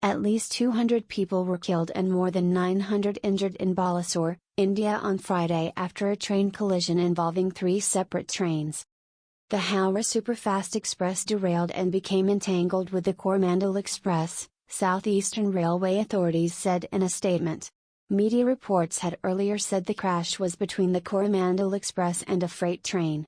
At least 200 people were killed and more than 900 injured in Balasore, India on Friday after a train collision involving 3 separate trains. The Howrah Superfast Express derailed and became entangled with the Coromandel Express, Southeastern Railway authorities said in a statement. Media reports had earlier said the crash was between the Coromandel Express and a freight train.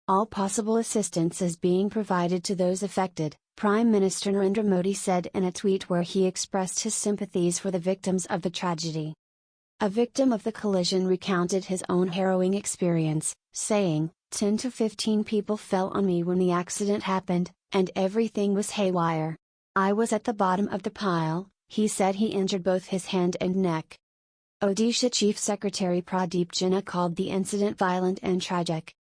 All possible assistance is being provided to those affected, Prime Minister Narendra Modi said in a tweet where he expressed his sympathies for the victims of the tragedy. A victim of the collision recounted his own harrowing experience, saying, 10 to 15 people fell on me when the accident happened, and everything was haywire. I was at the bottom of the pile, he said. He injured both his hand and neck. Odisha Chief Secretary Pradeep Jena called the incident violent and tragic.